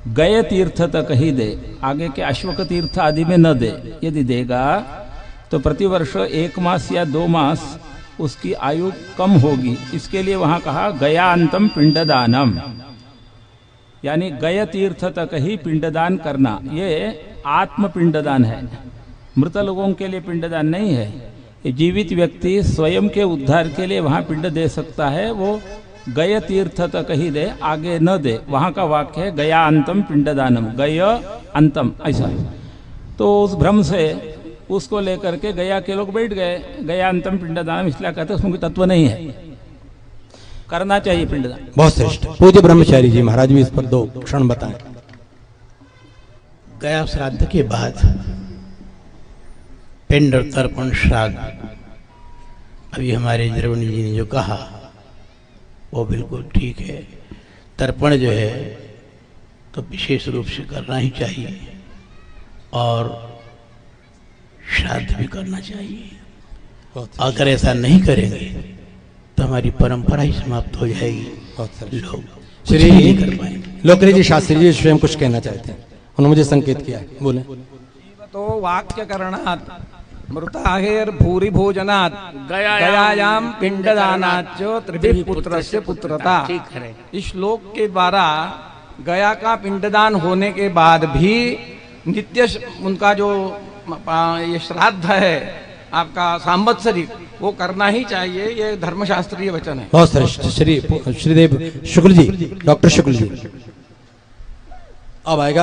गय तीर्थ तक ही दे, आगे के अश्वक तीर्थ आदि में न दे। यदि देगा तो प्रतिवर्ष 1 मास या 2 मास उसकी आयु कम होगी। इसके लिए वहां कहा गयान्तम पिंडदानम, यानी गय तीर्थ तक ही पिंडदान करना। ये आत्म पिंडदान है, मृत लोगों के लिए पिंडदान नहीं है। ये जीवित व्यक्ति स्वयं के उद्धार के लिए वहां पिंड दे सकता है, वो गय तीर्थ तक ही दे, आगे न दे। वहां का वाक्य है गया अंतम पिंडदानम, गय अंतम, ऐसा। तो उस भ्रम से उसको लेकर के गया के लोग बैठ गए, गया अंतम पिंडदानम, इसलिए कहते उसमें कोई तत्व नहीं है, करना चाहिए पिंडदान। बहुत श्रेष्ठ। पूज्य ब्रह्मचारी जी महाराज भी इस पर 2 क्षण बताएं। गया श्राद्ध के बाद पिंड और तर्पण श्राद्ध, अभी हमारे द्रविड़ जी ने जो कहा वो बिल्कुल ठीक है। तर्पण जो है तो विशेष रूप से करना ही चाहिए और श्राद्ध भी करना चाहिए। अगर ऐसा नहीं करेंगे तो हमारी परंपरा ही समाप्त हो जाएगी, लोग श्री नहीं कर पाएंगे। लोकरी जी शास्त्री जी स्वयं कुछ कहना चाहते हैं, उन्होंने मुझे संकेत किया है, बोले। तो वाक्य करणात् मृताहेर भूरि भोजनात् गयायाम पिंडदानाच्च त्रिभिः पुत्रस्य पुत्रता। इस श्लोक के द्वारा गया का पिंडदान होने के बाद भी नित्य उनका जो ये श्राद्ध है आपका सांवत्सरिक, वो करना ही चाहिए। ये धर्मशास्त्रीय वचन है। बहुत श्रेष्ठ। श्रीदेव शुक्ल जी, डॉक्टर शुक्ल जी, अब आएगा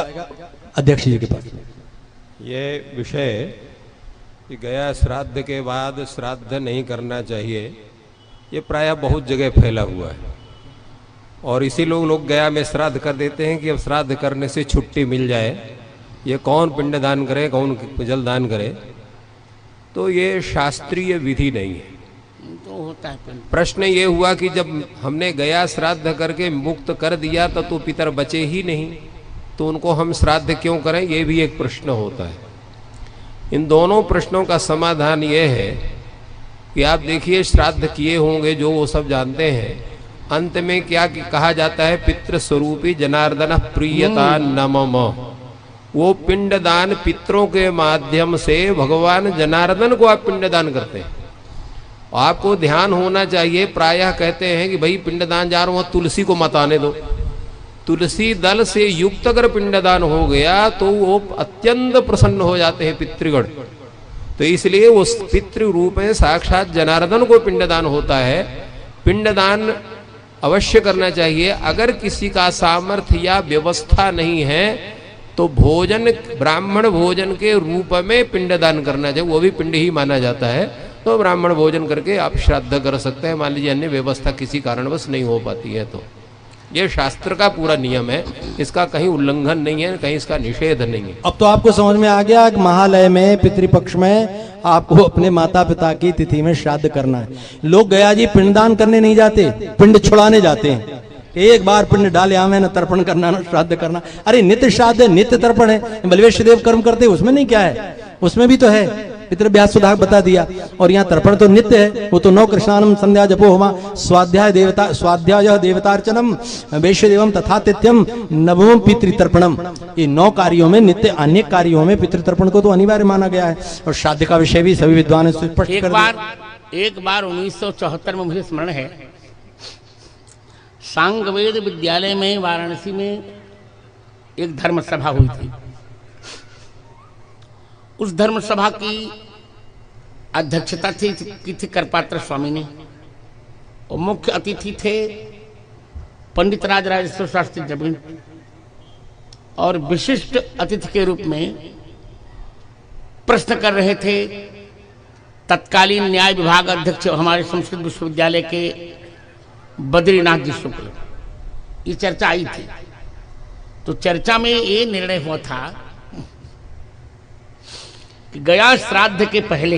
अध्यक्ष जी के पास। ये विषय कि गया श्राद्ध के बाद श्राद्ध नहीं करना चाहिए, ये प्रायः बहुत जगह फैला हुआ है और इसी लोग गया में श्राद्ध कर देते हैं कि अब श्राद्ध करने से छुट्टी मिल जाए। ये कौन पिंडदान करे, कौन जलदान करे, तो ये शास्त्रीय विधि नहीं है। तो होता है प्रश्न ये हुआ कि जब हमने गया श्राद्ध करके मुक्त कर दिया तो पितर बचे ही नहीं, तो उनको हम श्राद्ध क्यों करें, ये भी एक प्रश्न होता है। इन दोनों प्रश्नों का समाधान ये है कि आप देखिए श्राद्ध किए होंगे जो वो सब जानते हैं, अंत में क्या कहा जाता है, पितृ स्वरूपी जनार्दन प्रियता नमः। वो पिंडदान पितरों के माध्यम से भगवान जनार्दन को आप पिंडदान करते हैं। आपको ध्यान होना चाहिए, प्रायः कहते हैं कि भाई पिंडदान जा रहा हूं तुलसी को मत आने दो। तुलसी दल से युक्त अगर पिंडदान हो गया तो वो अत्यंत प्रसन्न हो जाते हैं पितृगण। तो इसलिए उस पितृ रूप में साक्षात जनार्दन को पिंडदान होता है। पिंडदान अवश्य करना चाहिए। अगर किसी का सामर्थ्य या व्यवस्था नहीं है तो भोजन, ब्राह्मण भोजन के रूप में पिंडदान करना चाहिए, वो भी पिंड ही माना जाता है। तो ब्राह्मण भोजन करके आप श्राद्ध कर सकते हैं। मान लीजिए अन्य व्यवस्था किसी कारणवश नहीं हो पाती है तो ये शास्त्र का पूरा नियम है, इसका कहीं उल्लंघन नहीं है, कहीं इसका निषेध नहीं है। अब तो आपको समझ में आ गया कि महालय में पितृपक्ष में आपको अपने माता पिता की तिथि में श्राद्ध करना है। लोग गया जी पिंडदान करने नहीं जाते, पिंड छुड़ाने जाते हैं। एक बार पिंड डाले आवे न तर्पण करना न श्राद्ध करना। अरे नित्य श्राद्ध है, नित्य तर्पण है, बलवेश देव कर्म करते उसमें नहीं क्या है, उसमें भी तो है। पितृभ्यास सुधा बता दिया। और यहाँ तर्पण तो नित्य है, वो तो 9 कृष्णानम संध्या जपो होमा स्वाध्याय देवतार्चनम वैश्य देवम तथा तिथ्यम नवम पितृतर्पणम। ये 9 कार्यों में नित्य अनेक कार्यों में पितृतर्पण को तो अनिवार्य माना गया है। और श्राद्ध का विषय भी सभी विद्वान स्पष्ट कर दिया। एक बार 1974 में मुझे स्मरण है, सांगवेद विद्यालय में वाराणसी में एक धर्म सभा हुई थी। उस धर्म सभा की अध्यक्षता की थी करपात्र स्वामी ने और मुख्य अतिथि थे पंडित राजराजेश्वर शास्त्री द्रविड़। और विशिष्ट अतिथि के रूप में प्रश्न कर रहे थे तत्कालीन न्याय विभाग अध्यक्ष हमारे संस्कृत विश्वविद्यालय के बद्रीनाथ जी शुक्ल। ये चर्चा आई थी। तो चर्चा में ये निर्णय हुआ था कि गया श्राद्ध के पहले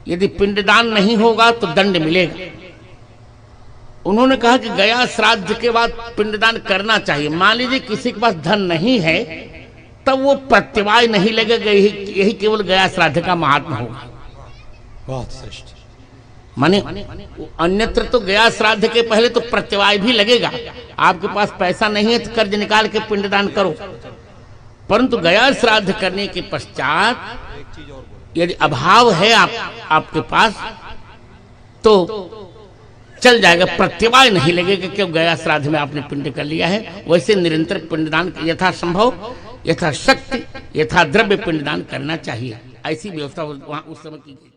यदि पिंडदान नहीं होगा तो दंड मिलेगा। उन्होंने कहा कि गया श्राद्ध के बाद पिंडदान करना चाहिए। मान लीजिए किसी के पास धन नहीं है तब वो प्रत्यवाय नहीं लगेगा, यही केवल गया श्राद्ध का महात्मा होगा। बहुत श्रेष्ठ। माने अन्यत्र तो गया श्राद्ध के पहले तो प्रत्यवाय भी लगेगा। आपके पास पैसा नहीं है तो कर्ज निकाल के पिंडदान करो, परंतु गया श्राद्ध करने के पश्चात यदि अभाव है आपके पास तो चल जाएगा, प्रत्यवाय नहीं लगेगा क्यों गया श्राद्ध में आपने पिंड कर लिया है। वैसे निरंतर पिंडदान यथासंभव, यथाशक्ति, यथा द्रव्य पिंडदान करना चाहिए। ऐसी व्यवस्था वहां उस समय की गई।